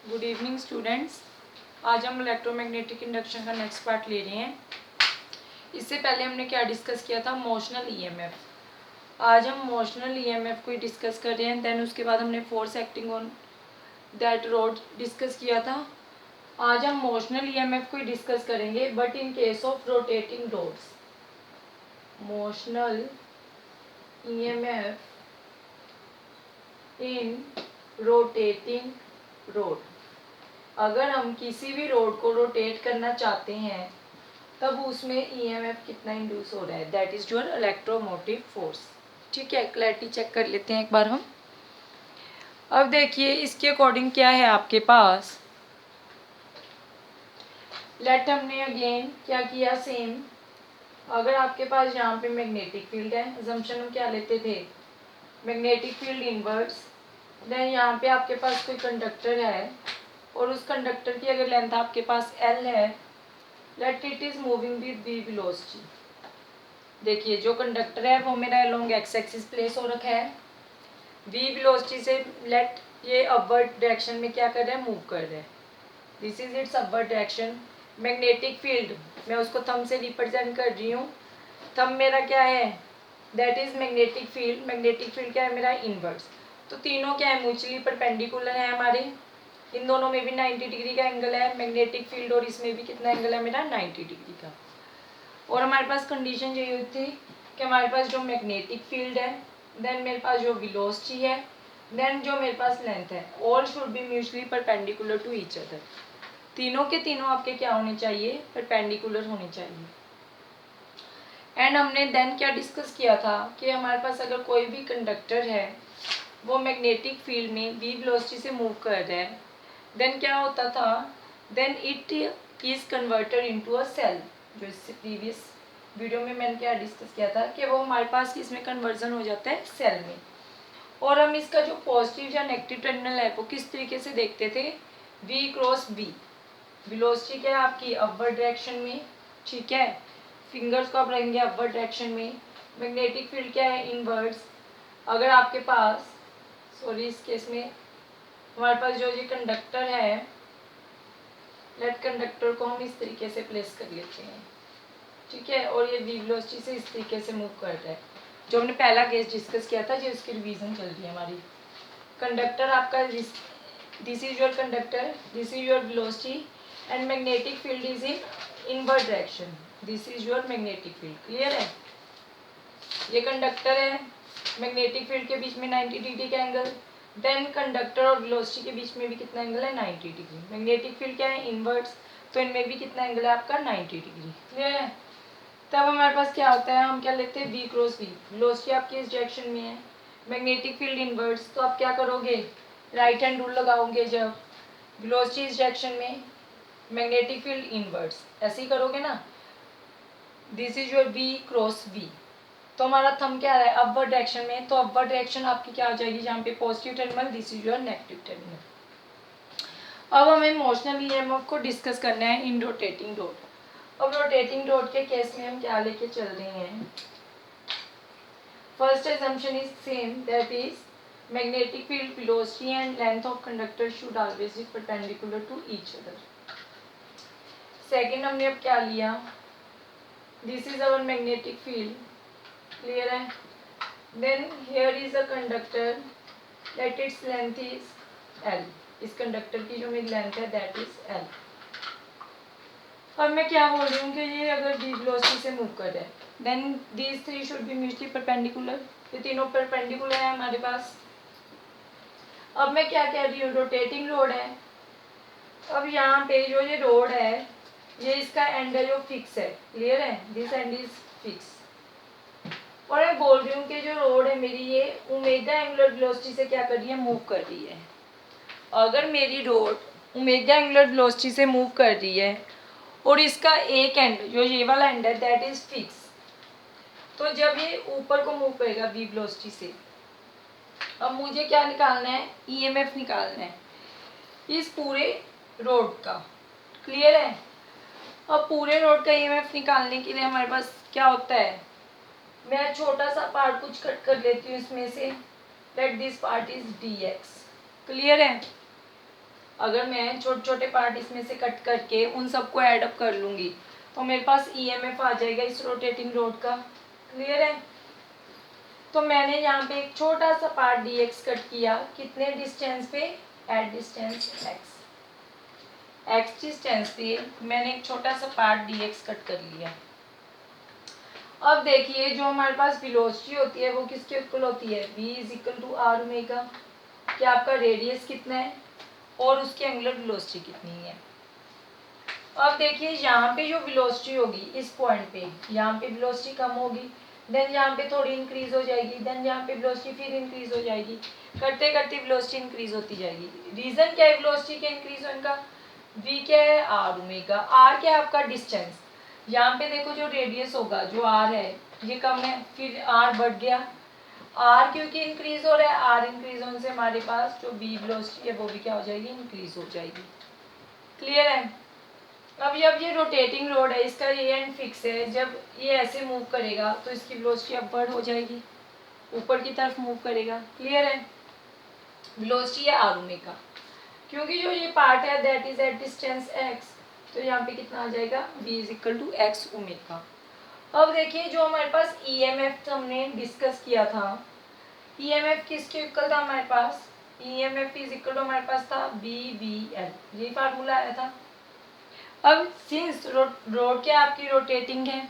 Good evening students. आज हम electromagnetic induction का नेक्स्ट पार्ट ले रहे हैं। इससे पहले हमने क्या डिस्कस किया था, मोशनल ईएमएफ। आज हम मोशनल ईएमएफ को ही डिस्कस कर रहे हैं। देन उसके बाद हमने force acting on that rod discuss किया था। आज हम मोशनल ईएमएफ को ही डिस्कस करेंगे, but in case of rotating rods. Motional EMF in rotating rod. अगर हम किसी भी रोड को रोटेट करना चाहते हैं तब उसमें ईएमएफ कितना इंड्यूस हो रहा है, that is your electromotive force. ठीक है, क्लैरिटी चेक कर लेते हैं एक बार हम। अब देखिए इसके अकॉर्डिंग क्या है आपके पास। लेट हमने अगेन क्या किया, सेम। अगर आपके पास यहाँ पे मैग्नेटिक फील्ड है, अजम्पशन हम क्या लेते थे, मैग्नेटिक फील्ड इनवर्स। देन यहाँ पे आपके पास कोई कंडक्टर है और उस कंडक्टर की अगर लेंथ आपके पास L है, let it is moving with v velocity. देखिए जो कंडक्टर है वो मेरा अलोंग एक्स एक्सिस प्लेस हो रखा है। v वेलोसिटी से लेट ये अपवर्ड डायरेक्शन में क्या कर रहा है, मूव कर रहा है। This is it's upward direction. Magnetic field मैं उसको थंब से रिप्रेजेंट कर रही हूँ। थंब मेरा क्या है, that is magnetic field. Magnetic field क्या है मेरा, इनवर्स। तो तीनों क्या है, म्यूचुअली परपेंडिकुलर है हमारे। इन दोनों में भी 90 डिग्री का एंगल है, मैग्नेटिक फील्ड और इसमें भी कितना एंगल है मेरा, 90 डिग्री का। और हमारे पास कंडीशन यही हुई थी कि हमारे पास जो मैग्नेटिक फील्ड है, देन मेरे पास जो वेलोसिटी है, देन जो मेरे पास लेंथ है, all should be mutually perpendicular to each other. तीनों के तीनों आपके क्या होने चाहिए, परपेंडिकुलर होने चाहिए। एंड हमने देन क्या डिस्कस किया था कि हमारे पास अगर कोई भी कंडक्टर है वो मैग्नेटिक फील्ड में v वेलोसिटी से मूव कर रहा है, देन क्या होता था, then it is converted into a cell. जो इससे प्रीवियस वीडियो में मैंने क्या डिस्कस किया था कि वो हमारे पास इसमें कन्वर्जन हो जाता है सेल में। और हम इसका जो पॉजिटिव या नेगेटिव टर्मिनल है वो किस तरीके से देखते थे, v क्रॉस v। वेलोसिटी क्या है आपकी, अपवर्ड डायरेक्शन में। ठीक है, फिंगर्स को आप रहेंगे अपवर्ड डायरेक्शन में। मैग्नेटिक फील्ड क्या है, इनवर्स। अगर आपके पास इस केस में हमारे पास जो ये कंडक्टर है, लेट कंडक्टर को हम इस तरीके से प्लेस कर लेते हैं। ठीक है, और ये v वेलोसिटी से इस तरीके से मूव कर रहा है। जो हमने पहला केस डिस्कस किया था, जो इसकी रिवीजन चल रही है हमारी। कंडक्टर आपका, this is your conductor, this is your velocity and magnetic field is in inward direction. This is your magnetic field. Clear है, ये कंडक्टर है, मैग्नेटिक फील्ड के बीच में 90 डिग्री का एंगल। देन कंडक्टर और वेलोसिटी के बीच में भी कितना एंगल है, 90 डिग्री। मैग्नेटिक फील्ड क्या है, इनवर्स, तो इनमें भी कितना एंगल है आपका, 90 डिग्री। क्लियर है, तब हमारे पास क्या होता है, हम क्या लेते हैं, v क्रॉस v। वेलोसिटी आपकी इस डायरेक्शन में है, मैग्नेटिक फील्ड इनवर्स, तो आप क्या करोगे, राइट हैंड रूल लगाओगे। जब वेलोसिटी इस डायरेक्शन में, मैग्नेटिक फील्ड इनवर्स, ऐसे ही करोगे ना। This is your v cross v। तो हमारा थंब क्या है, अपवर्ड डायरेक्शन में, तो अपवर्ड डायरेक्शन आपकी क्या हो जाएगी, जहाँ पे positive terminal, this is your negative terminal. अब हमें मोशनल ईएमएफ को डिस्कस करना है इन रोटेटिंग रोड। अब रोटेटिंग रोड के केस में हम क्या लेके चल रहे हैं, first assumption is same, that is magnetic field, velocity and length of conductor should always be perpendicular to each other. Second हमने अब क्या लिया, this is our magnetic field. Clear है, then here is a conductor, let its length is L। इस conductor की जो मेरी length है दैट इज L। अब मैं क्या बोल रही हूँ कि ये अगर v वेलोसिटी से मूव कर रहा है, then these three should be mutually perpendicular। ये तीनों परपेंडिकुलर है हमारे पास। अब मैं क्या कह रही हूँ, रोटेटिंग रोड है। अब यहाँ पे जो ये रोड है, ये इसका एंड है जो फिक्स है। क्लियर है, दिस एंड इज फिक्स। और मैं बोल रही हूँ कि जो रोड है मेरी, ये ओमेगा एंगुलर वेलोसिटी से क्या कर रही है, मूव कर रही है। अगर मेरी रोड ओमेगा एंगुलर वेलोसिटी से मूव कर रही है और इसका एक एंड, जो ये वाला एंड है, दैट इज फिक्स, तो जब ये ऊपर को मूव करेगा v वेलोसिटी से, अब मुझे क्या निकालना है, ईएमएफ निकालना है इस पूरे रोड का। क्लियर है, अब पूरे रोड का ईएमएफ निकालने के लिए हमारे पास क्या होता है, मैं छोटा सा पार्ट कुछ कट कर लेती हूँ इसमें से, let this part is dx। Clear है, अगर मैं छोटे छोटे पार्ट इसमें से कट करके उन सबको ऐड अप कर लूँगी तो मेरे पास ईएमएफ आ जाएगा इस रोटेटिंग रोड का। क्लियर है? तो मैंने यहाँ पे एक छोटा सा पार्ट dx कट किया, कितने डिस्टेंस पे? एट डिस्टेंस x डिस्टेंस पे मैंने एक छोटा सा पार्ट dx कट कर लिया। अब देखिए जो हमारे पास वेलोसिटी होती है वो किसके इक्वल होती है? v is equal to R omega. क्या आपका रेडियस कितना है और उसकी एंगुलर वेलोसिटी कितनी है? अब देखिए यहाँ पे जो वेलोसिटी होगी इस पॉइंट पे, यहाँ पे वेलोसिटी कम होगी, देन यहाँ पे थोड़ी इंक्रीज हो जाएगी, देन यहाँ पे वेलोसिटी फिर इंक्रीज हो जाएगी, करते करते वेलोसिटी इंक्रीज होती जाएगी। रीजन क्या है वेलोसिटी के इंक्रीज होने का? v क्या है? Are omega. आर क्या है आपका? डिस्टेंस। यहाँ पे देखो जो रेडियस होगा जो आर है ये कम है, फिर आर बढ़ गया, आर क्योंकि इंक्रीज हो रहा है, आर इंक्रीज होने से हमारे पास जो v वेलोसिटी है वो भी क्या हो जाएगी? इंक्रीज हो जाएगी। क्लियर है? अब जब ये रोटेटिंग रोड है इसका ये एंड फिक्स है, जब ये ऐसे मूव करेगा तो इसकी वेलोसिटी अपवर्ड हो जाएगी, ऊपर की तरफ मूव करेगा। क्लियर है? वेलोसिटी है आर ओमेगा, क्योंकि जो ये पार्ट है that is at distance x, तो यहाँ पे कितना आ जाएगा? v is equal to X omega. अब देखिए जो हमारे पास ईएमएफ हमने डिस्कस किया था, ईएमएफ किसके इक्वल था हमारे पास? ईएमएफ इज इक्वल टू हमारे पास था BVL, ये फार्मूला आया था। अब सिंस रोड क्या आपकी रोटेटिंग है,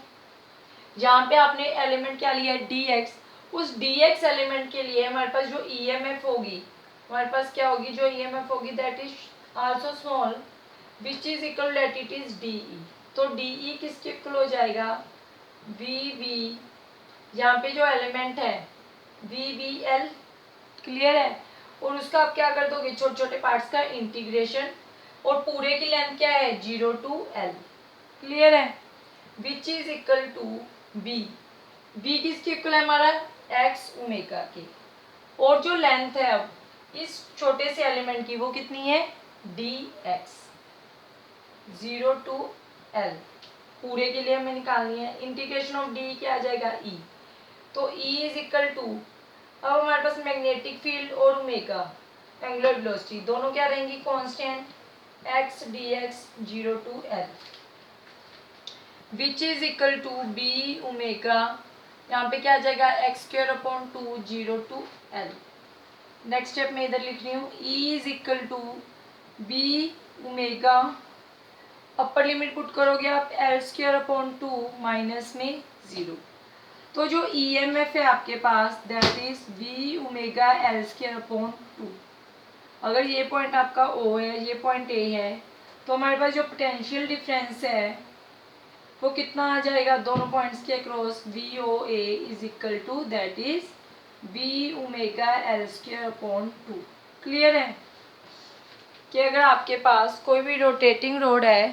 जहाँ पे आपने एलिमेंट क्या लिया है? dx, उस dx एलिमेंट के लिए हमारे पास जो ईएमएफ होगी हमारे पास क्या होगी? जो ईएमएफ होगी that is also small which is equal that it is D. तो डी किसके इक्वल हो जाएगा? VV, यहाँ पे जो एलिमेंट है VVL। क्लियर है? और उसका आप क्या कर दोगे? छोटे छोटे पार्ट्स का इंटीग्रेशन, और पूरे की लेंथ क्या है? 0 to L। क्लियर है? Which is equal to B। B किसके इक्वल है हमारा? x ओमेगा के। और जो लेंथ है अब इस छोटे से एलिमेंट की वो कितनी है? dx 0 to L। पूरे के लिए हमें निकालनी है, इंटीग्रेशन ऑफ d क्या आ जाएगा? E। तो E इज इक्वल टू, अब हमारे पास मैग्नेटिक फील्ड और ओमेगा एंगुलर वेलोसिटी दोनों क्या रहेंगी? Constant, x dx 0 to L which is equal to b omega, यहाँ पे क्या आ जाएगा? x square upon 2 0 to L। Next step में इधर लिख रही हूँ E is equal to b omega, upper limit put करोगे आप L स्क्वायर अपॉन 2 माइनस में 0। तो जो ईएमएफ है आपके पास that is v omega L square upon 2। अगर ये पॉइंट आपका O है, ये पॉइंट A है, तो हमारे पास जो पोटेंशियल डिफरेंस है वो कितना आ जाएगा? दोनों पॉइंट्स के across VOA is equal to that is v omega L square upon 2। Clear है? कि अगर आपके पास कोई भी रोटेटिंग रोड है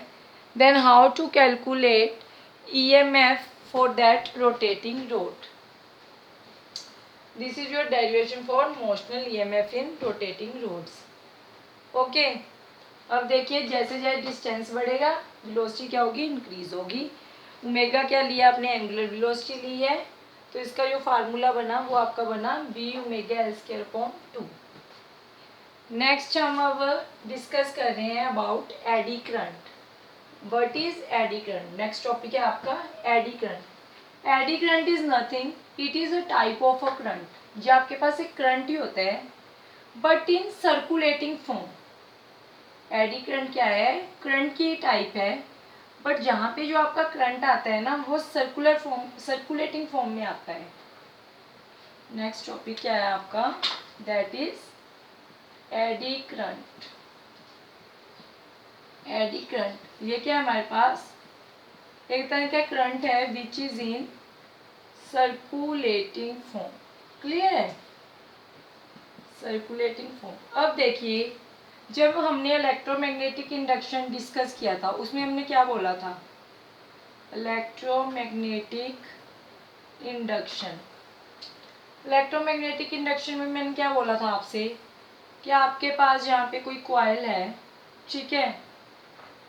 then how to calculate EMF for that rotating rod. This is your derivation for motional EMF in rotating rods. Okay. अब देखिए जैसे जैसे डिस्टेंस बढ़ेगा वेलोसिटी क्या होगी? इंक्रीज होगी। ओमेगा क्या लिया आपने? एंगुलर वेलोसिटी ली है, तो इसका जो फार्मूला बना वो आपका बना v omega L square upon 2। Next हम अब डिस्कस कर रहे हैं about eddy current. What is eddy current? Next topic है आपका eddy current. Eddy current is nothing, it is a type of a current. जो आपके पास एक करंट ही होता है but in circulating form. Eddy current क्या है? करंट की टाइप है, बट जहाँ पे जो आपका करंट आता है ना वो सर्कुलेटिंग फॉर्म में आता है। नेक्स्ट टॉपिक क्या है आपका? That is eddy current. Eddy current ये क्या है हमारे पास? एक तरह का करंट है which is in circulating form. Clear है? Circulating form. अब देखिए जब हमने इलेक्ट्रोमैग्नेटिक इंडक्शन डिस्कस किया था उसमें हमने क्या बोला था? Electromagnetic induction. इलेक्ट्रोमैग्नेटिक इंडक्शन में मैंने क्या बोला था आपसे कि आपके पास यहाँ पे कोई कॉइल है, ठीक है,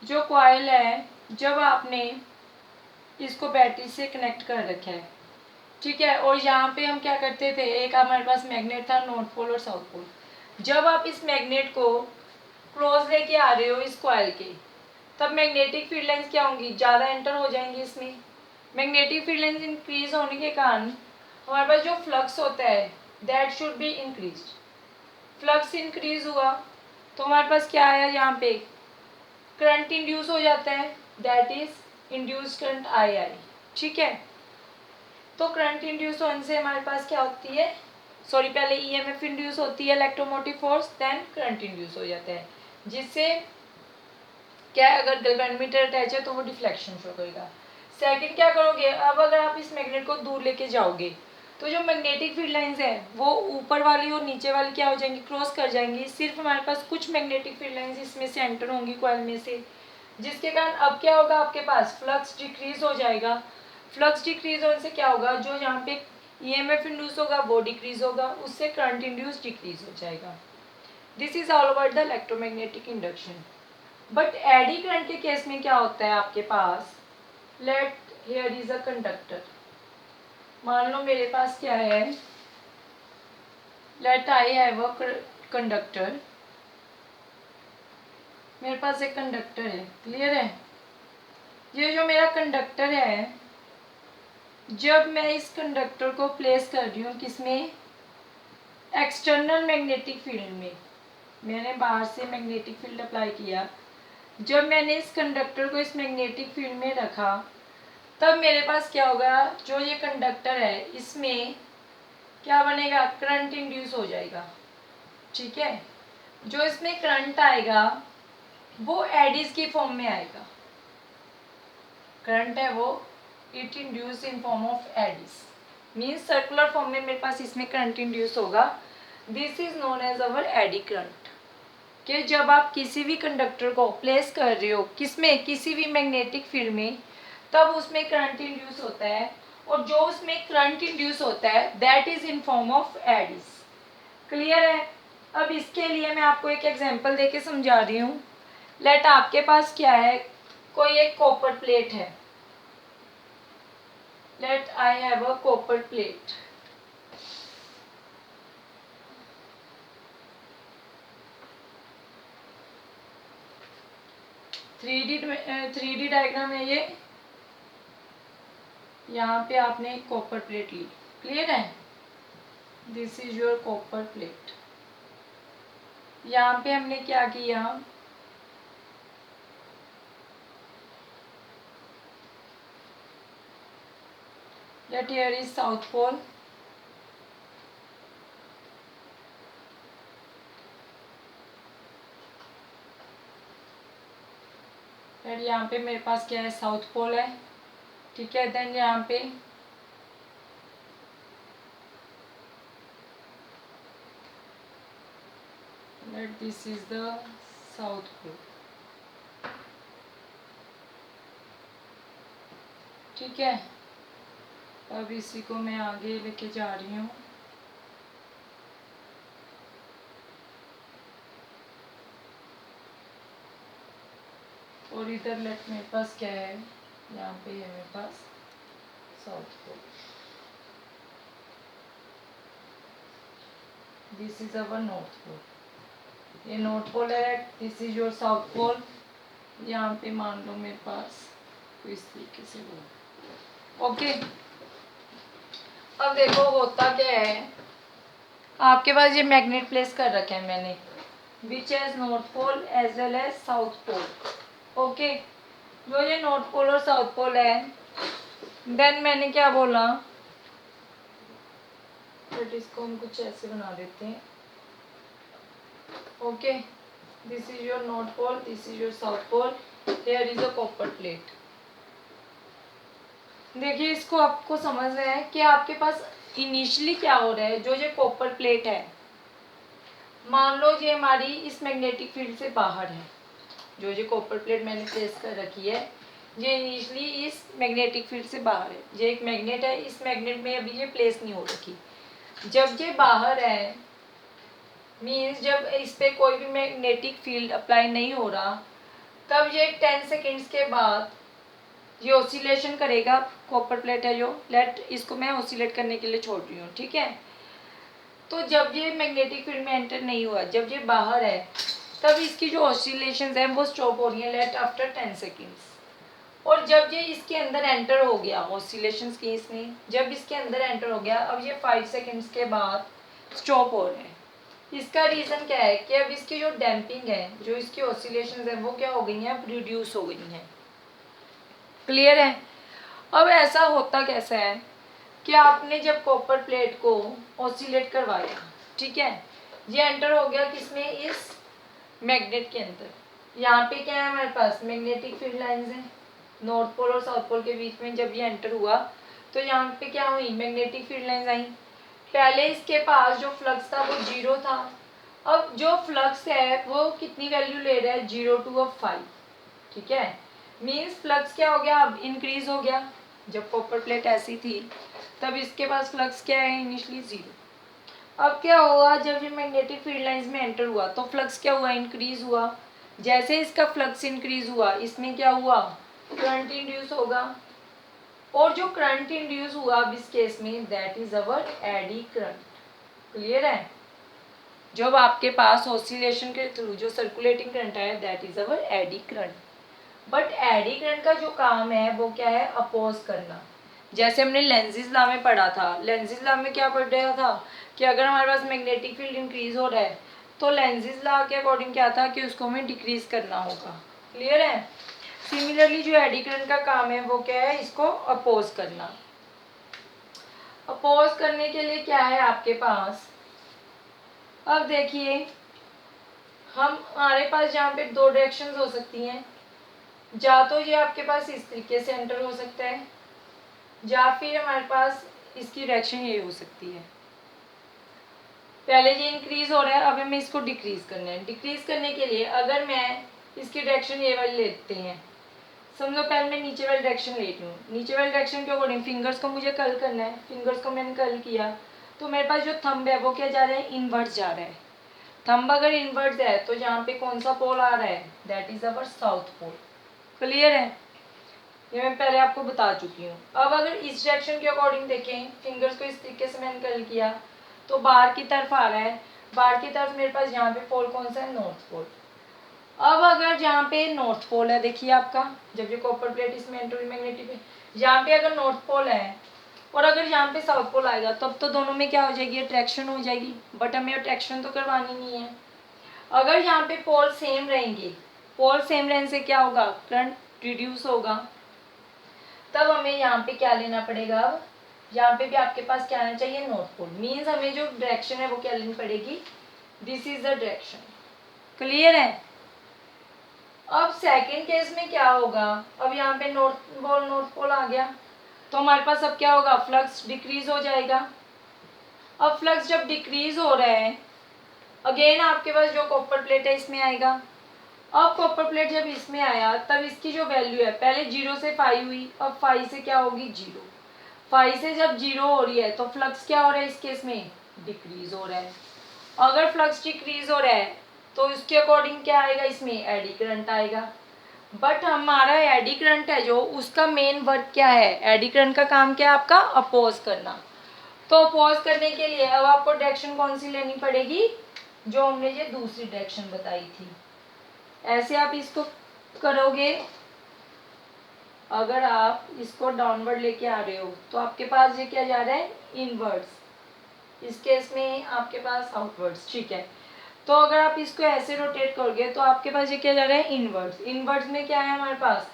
जो कॉइल है जब आपने इसको बैटरी से कनेक्ट कर रखा है, ठीक है, और यहाँ पे हम क्या करते थे, एक हमारे पास मैग्नेट था नॉर्थ पोल और साउथ पोल। जब आप इस मैग्नेट को क्लोज लेके आ रहे हो इस कॉइल के, तब मैग्नेटिक फील्ड लाइंस क्या होंगी, ज़्यादा एंटर हो जाएंगी इसमें। मैग्नेटिक फील्ड लाइंस इंक्रीज होने के कारण हमारे पास जो फ्लक्स होता है that should be increase. Flux increase हुआ तो हमारे पास क्या आया, यहाँ पे करंट इंड्यूस हो जाता है, that is induce current I. ठीक है, तो करंट इंड्यूस होने से हमारे पास क्या होती है, सॉरी पहले ईएमएफ इंड्यूस होती है, electromotive force, then current induce हो जाता है, जिससे क्या है, अगर गैल्वेनोमीटर अटैच है तो वो डिफ्लेक्शन शो करेगा। सेकंड क्या करोगे, अब अगर आप इस मैग्नेट को दूर लेके जाओगे तो जो मैग्नेटिक फील्ड लाइंस है वो ऊपर वाली और नीचे वाली क्या हो जाएंगी, क्रॉस कर जाएंगी। सिर्फ हमारे पास कुछ मैग्नेटिक फील्ड लाइंस इसमें से एंटर होंगी कॉइल में से, जिसके कारण अब क्या होगा, आपके पास फ्लक्स डिक्रीज हो जाएगा। फ्लक्स डिक्रीज होने से क्या होगा, जो यहाँ पे ईएमएफ इंड्यूस होगा वो डिक्रीज होगा, उससे करंट इंड्यूस डिक्रीज हो जाएगा। This is all about the electromagnetic induction. But eddy current के केस में क्या होता है आपके पास, let here is a conductor. मान लो मेरे पास क्या है, let I have a conductor, मेरे पास एक कंडक्टर है, क्लियर है। ये जो मेरा कंडक्टर है, जब मैं इस कंडक्टर को प्लेस कर रही हूँ किसमें, एक्सटर्नल मैग्नेटिक फील्ड में, मैंने बाहर से मैग्नेटिक फील्ड अप्लाई किया, जब मैंने इस कंडक्टर को इस मैग्नेटिक फील्ड में रखा तब मेरे पास क्या होगा, जो ये कंडक्टर है इसमें क्या बनेगा, करंट इंड्यूस हो जाएगा। ठीक है, जो इसमें करंट आएगा वो एडीज की फॉर्म में आएगा, करंट है वो it induce in form of eddies, means circular form में मेरे पास इसमें करंट इंड्यूस होगा। This is known as our eddy current. कि जब आप किसी भी कंडक्टर को प्लेस कर रहे हो किसमें, किसी भी मैग्नेटिक फील्ड में, तब उसमें करंट इंड्यूस होता है, और जो उसमें करंट इंड्यूस होता है that is in form of eddies. Clear है। अब इसके लिए मैं आपको एक एग्जांपल देके समझा रही हूँ। लेट आपके पास क्या है, कोई एक कॉपर प्लेट है, let I have a copper plate. Three D diagram है ये, यहाँ पे आपने एक कॉपर प्लेट ली, क्लियर है, this is your copper plate. यहाँ पे हमने क्या किया, let here is south pole, फिर यहाँ पे मेरे पास क्या है, साउथ पोल है। ठीक है, देन यहाँ पे let this is the south pole. ठीक है, अब इसी को मैं आगे लेके जा रही हूँ। और इधर लेट मेरे पास क्या है, यहाँ पे है मेरे पास south pole, this is our north pole, ये नॉर्थ पोल है, this is your south pole. यहाँ पे मान लो मेरे पास तो इस तरीके से वो, ओके। अब देखो होता क्या है, आपके पास ये मैग्नेट प्लेस कर रखे हैं मैंने, which as north pole as well as south pole. Okay, जो ये नॉर्थ पोल और साउथ पोल है, देन मैंने क्या बोला, बट इसको हम कुछ ऐसे बना देते हैं। Okay, this is your north pole, this is your south pole, here is a copper plate. देखिए इसको आपको समझना है कि आपके पास इनिशियली क्या हो रहा है, जो ये कॉपर प्लेट है, मान लो ये हमारी इस मैग्नेटिक फील्ड से बाहर है, जो ये कॉपर प्लेट मैंने प्लेस कर रखी है ये इनिशियली इस मैग्नेटिक फील्ड से बाहर है। ये एक मैग्नेट है, इस मैग्नेट में अभी ये प्लेस नहीं हो रखी। जब ये बाहर है मीन्स जब इस पे कोई भी मैग्नेटिक फील्ड अप्लाई नहीं हो रहा, तब ये 10 सेकेंड्स के बाद ये ऑसिलेशन करेगा। कॉपर प्लेट है जो, लेट इसको मैं ऑसिलेट करने के लिए छोड़ रही हूँ। ठीक है, तो जब ये मैग्नेटिक फील्ड में एंटर नहीं हुआ, जब ये बाहर है, तब इसकी जो ऑसिलेशंस हैं वो स्टॉप हो रही हैं लेट आफ्टर 10 सेकेंड्स। और जब ये इसके अंदर एंटर हो गया ऑसिलेशंस केस में, जब इसके अंदर एंटर हो गया, अब ये 5 सेकेंड्स के बाद स्टॉप हो रहे हैं। इसका रीज़न क्या है कि अब इसकी जो डैम्पिंग है, जो इसकी ऑसिलेशंस है वो क्या हो गई हैं, अब रिड्यूस हो गई हैं। क्लियर है। अब ऐसा होता कैसा है कि आपने जब कॉपर प्लेट को ऑसिलेट करवाया, ठीक है, ये एंटर हो गया किसमें, इस मैग्नेट के अंदर। यहाँ पे क्या है हमारे पास, मैग्नेटिक फील्ड लाइंस हैं नॉर्थ पोल और साउथ पोल के बीच में। जब ये एंटर हुआ तो यहाँ पे क्या हुई, मैग्नेटिक फील्ड लाइंस आई। पहले इसके पास जो फ्लक्स था वो 0 था, अब जो फ्लक्स है वो कितनी वैल्यू ले रहा है, 0 to 5, ठीक है। मीन्स फ्लक्स क्या हो गया, अब इंक्रीज हो गया। जब कॉपर प्लेट ऐसी थी तब इसके पास फ्लक्स क्या है, इनिशियली 0। अब क्या हुआ, जब ये मैग्नेटिक फील्ड लाइंस में एंटर हुआ तो फ्लक्स क्या हुआ, इंक्रीज हुआ। जैसे इसका फ्लक्स इंक्रीज हुआ, इसमें क्या हुआ, करंट इंड्यूस होगा। और जो करंट इंड्यूस हुआ अब इस केस में, that is our eddy current. Clear है। जब आपके पास ऑसिलेशन के थ्रू जो सर्कुलेटिंग करंट है, that is our eddy current. But eddy current का जो काम है वो क्या है, अपोज करना। जैसे हमने लेंजिस लॉ में पढ़ा था, लेंजिस लॉ में क्या पढ़ रहा था कि अगर हमारे पास मैग्नेटिक फील्ड इंक्रीज हो रहा है तो लेंजिस लॉ के अकॉर्डिंग क्या था कि उसको हमें डिक्रीज करना होगा। क्लियर है। सिमिलरली जो एडी करंट का काम है वो क्या है, इसको अपोज करना। अपोज करने के लिए क्या है आपके पास, अब देखिए हमारे पास जहाँ पे 2 डायरेक्शंस हो सकती हैं, या तो ये आपके पास इस तरीके से एंटर हो सकता है, या फिर हमारे पास इसकी डायरेक्शन ये हो सकती है। पहले ये इंक्रीज हो रहा है, अब हमें इसको डिक्रीज करना है। डिक्रीज करने के लिए अगर मैं इसकी डायरेक्शन ये वाली लेते हैं, समझो पहले मैं नीचे वाली डायरेक्शन ले लूँ, नीचे वाली डायरेक्शन के अकॉर्डिंग फिंगर्स को मुझे कर्ल करना है। फिंगर्स को मैंने कर्ल किया तो मेरे पास जो थंब है वो क्या जा रहा है, इनवर्ट जा रहा है। थंब अगर इनवर्ट है तो यहाँ पे कौन सा पोल आ रहा है, that is our south pole. Clear है, ये मैं पहले आपको बता चुकी हूँ। अब अगर इस डायरेक्शन के अकॉर्डिंग देखें, फिंगर्स को इस तरीके से मैंने कर्ल किया तो बाहर की तरफ आ रहा है। बाहर की तरफ मेरे पास यहाँ पे पोल कौन सा है, नॉर्थ पोल। अब अगर जहाँ पे नॉर्थ पोल है, देखिए आपका जब ये कॉपर प्लेट इसमें एंटर हुई मैग्नेटिक है, यहाँ पे अगर नॉर्थ पोल है और अगर यहाँ पे साउथ पोल आएगा तब तो दोनों में क्या हो जाएगी, अट्रैक्शन हो जाएगी। बट हमें अट्रैक्शन तो करवानी नहीं है। अगर यहाँ पे पोल सेम रहेंगे, पोल सेम रहने से क्या होगा, करंट रिड्यूस होगा। तब हमें यहाँ पे क्या लेना पड़ेगा, अब यहाँ पे भी आपके पास क्या आना चाहिए, नॉर्थ पोल। मीन्स हमें जो डायरेक्शन है वो क्या लेनी पड़ेगी, this is the direction. Clear है। अब सेकंड केस में क्या होगा, अब यहाँ पे नॉर्थ पोल आ गया तो हमारे पास अब क्या होगा, फ्लक्स डिक्रीज हो जाएगा। अब फ्लक्स जब डिक्रीज हो रहा है, अगेन आपके पास जो कॉपर प्लेट है इसमें आएगा। अब कॉपर प्लेट जब इसमें आया तब इसकी जो वैल्यू है, पहले 0 से 5 हुई, अब 5 से क्या होगी, 0। 5 से जब 0 हो रही है तो फ्लक्स क्या हो रहा है, इस केस में डिक्रीज हो रहा है। अगर फ्लक्स डिक्रीज हो रहा है तो इसके अकॉर्डिंग क्या आएगा, इसमें एडी करंट आएगा। बट हमारा एडी करंट है जो, उसका मेन वर्क क्या है, एडी करंट का काम क्या है आपका, अपोज करना। तो अपोज करने के लिए अब आपको डायरेक्शन कौन सी लेनी पड़ेगी, जो हमने ये दूसरी डायरेक्शन बताई थी। ऐसे आप इसको करोगे, अगर आप इसको डाउनवर्ड लेके आ रहे हो तो आपके पास ये क्या जा रहा है, इनवर्ड्स। इस केस में आपके पास आउटवर्ड्स, ठीक है। तो अगर आप इसको ऐसे रोटेट करोगे तो आपके पास ये क्या जा रहा है, इनवर्ड्स। इनवर्ड्स में क्या है हमारे पास,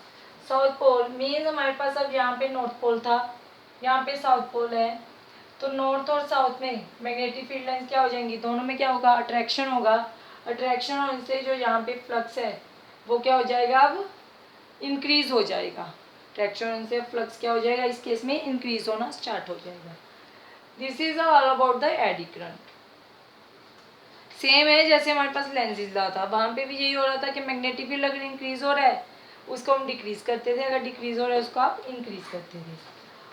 साउथ पोल। मीन्स हमारे पास अब यहाँ पे नॉर्थ पोल था, यहाँ पे साउथ पोल है, तो नॉर्थ और साउथ में मैग्नेटिक फील्ड लाइंस क्या हो जाएंगी, दोनों में क्या होगा, अट्रैक्शन होगा। अट्रैक्शन होने से जो यहाँ पे फ्लक्स है वो क्या हो जाएगा, अब इंक्रीज हो जाएगा। अट्रैक्शन होने से फ्लक्स क्या हो जाएगा, इस केस में इंक्रीज होना स्टार्ट हो जाएगा। This is all about the eddy current. Same है जैसे हमारे पास लेंजिस लॉ था, वहाँ पे भी यही हो रहा था कि मैग्नेटिक फील्ड अगर इंक्रीज हो रहा है उसको हम डिक्रीज करते थे, अगर डिक्रीज हो रहा है उसको आप इंक्रीज करते थे।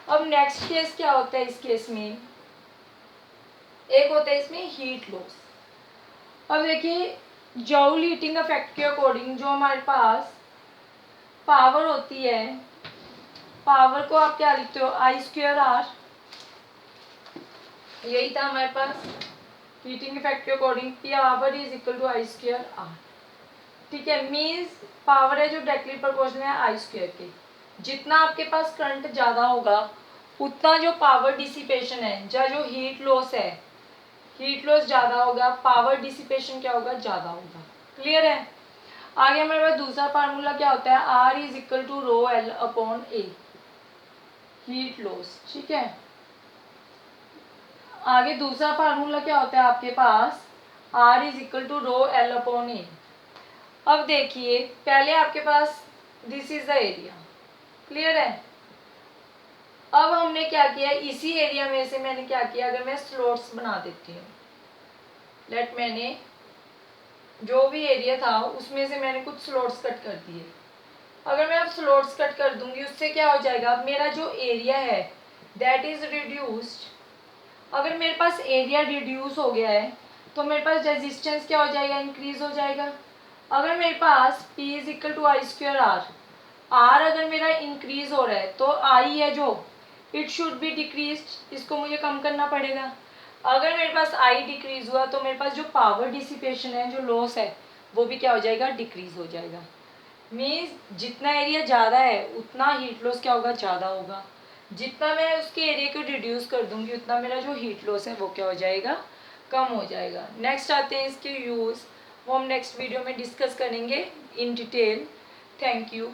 अब नेक्स्ट केस क्या होता है, इस केस में एक होता है इसमें हीट लॉस। अब देखिए जॉउल हीटिंग इफेक्ट के अकॉर्डिंग जो हमारे पास पावर होती है, पावर को आप क्या लिखते हो, I²R। यही था हमारे पास हीटिंग इफेक्ट के according, power is equal to I²R। ठीक है, मीन्स पावर है जो डायरेक्टली प्रोपोर्शनल है आई स्क्वायर के। जितना आपके पास करंट ज़्यादा होगा उतना जो पावर डिसिपेशन है या जो हीट लॉस है, हीट लॉस ज़्यादा होगा, पावर डिसिपेशन क्या होगा, ज़्यादा होगा। क्लियर है। आगे हमारे पास दूसरा फार्मूला क्या होता है, R is equal to rho L upon A, heat loss. ठीक है, आगे दूसरा फार्मूला क्या होता है आपके पास, R is equal to rho L upon A. अब देखिए पहले आपके पास this is the area, clear है। अब हमने क्या किया, इसी एरिया में से मैंने क्या किया, अगर मैं स्लॉट्स बना देती हूँ, लेट मैंने जो भी एरिया था उसमें से मैंने कुछ स्लॉट्स कट कर दिए। अगर मैं अब स्लॉट्स कट कर दूंगी उससे क्या हो जाएगा, मेरा जो एरिया है दैट इज रिड्यूस्ड। अगर मेरे पास एरिया रिड्यूस हो गया है तो मेरे पास रेजिस्टेंस क्या हो जाएगा, इंक्रीज हो जाएगा। अगर मेरे पास P is equal to I square R अगर मेरा इंक्रीज हो रहा है तो आई है जो इट शुड बी डिक्रीज, इसको मुझे कम करना पड़ेगा। अगर मेरे पास आई डिक्रीज हुआ तो मेरे पास जो पावर डिसिपेशन है, जो लॉस है, वो भी क्या हो जाएगा, डिक्रीज हो जाएगा। मीन्स जितना एरिया ज़्यादा है उतना हीट लॉस क्या होगा, ज़्यादा होगा। जितना मैं उसके एरिया को रिड्यूस कर दूंगी उतना मेरा जो हीट लॉस है वो क्या हो जाएगा, कम हो जाएगा। नेक्स्ट आते हैं इसके यूज़, वो हम नेक्स्ट वीडियो में डिस्कस करेंगे इन डिटेल। Thank you.